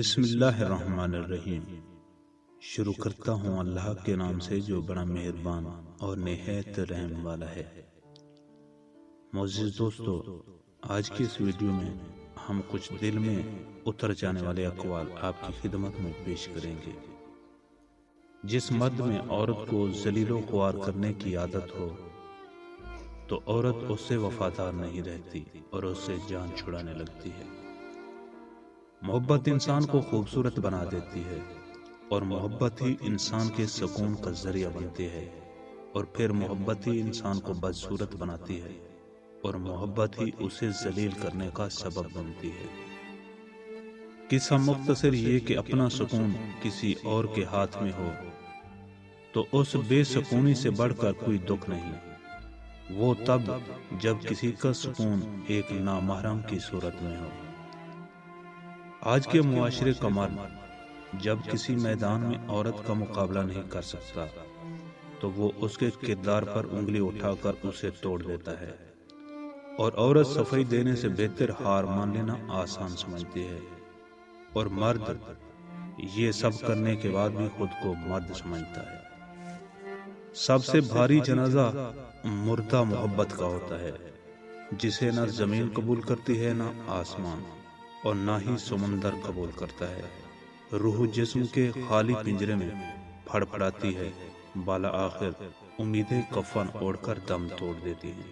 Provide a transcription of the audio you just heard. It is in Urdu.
بسم اللہ الرحمن الرحیم۔ شروع کرتا ہوں اللہ کے نام سے جو بڑا مہربان اور نہایت رحم والا ہے۔ معزز دوستو، آج کی اس ویڈیو میں ہم کچھ دل میں اتر جانے والے اقوال آپ کی خدمت میں پیش کریں گے۔ جس مرد میں عورت کو ذلیل و خوار کرنے کی عادت ہو تو عورت اس سے وفادار نہیں رہتی اور اس سے جان چھڑانے لگتی ہے۔ محبت انسان کو خوبصورت بنا دیتی ہے اور محبت ہی انسان کے سکون کا ذریعہ بنتی ہے، اور پھر محبت ہی انسان کو بدصورت بناتی ہے اور محبت ہی اسے ذلیل کرنے کا سبب بنتی ہے۔ قصہ مختصر یہ کہ اپنا سکون کسی اور کے ہاتھ میں ہو تو اس بے سکونی سے بڑھ کر کوئی دکھ نہیں، وہ تب جب کسی کا سکون ایک نامحرم کی صورت میں ہو۔ آج کے معاشرے کا مرد جب کسی میدان میں عورت کا مقابلہ نہیں کر سکتا تو وہ اس کے کردار پر انگلی اٹھا کر اسے توڑ دیتا ہے، اور عورت صفائی دینے سے بہتر ہار مان لینا آسان سمجھتی ہے، اور مرد یہ سب کرنے کے بعد بھی خود کو مرد سمجھتا ہے۔ سب سے بھاری جنازہ مردہ محبت کا ہوتا ہے، جسے نہ زمین قبول کرتی ہے نہ آسمان، اور نہ ہی سمندر قبول کرتا ہے۔ روح جسم کے خالی پنجرے میں پھڑ پھڑاتی ہے، بالا آخر امیدیں کفن اوڑھ کر دم توڑ دیتی ہیں۔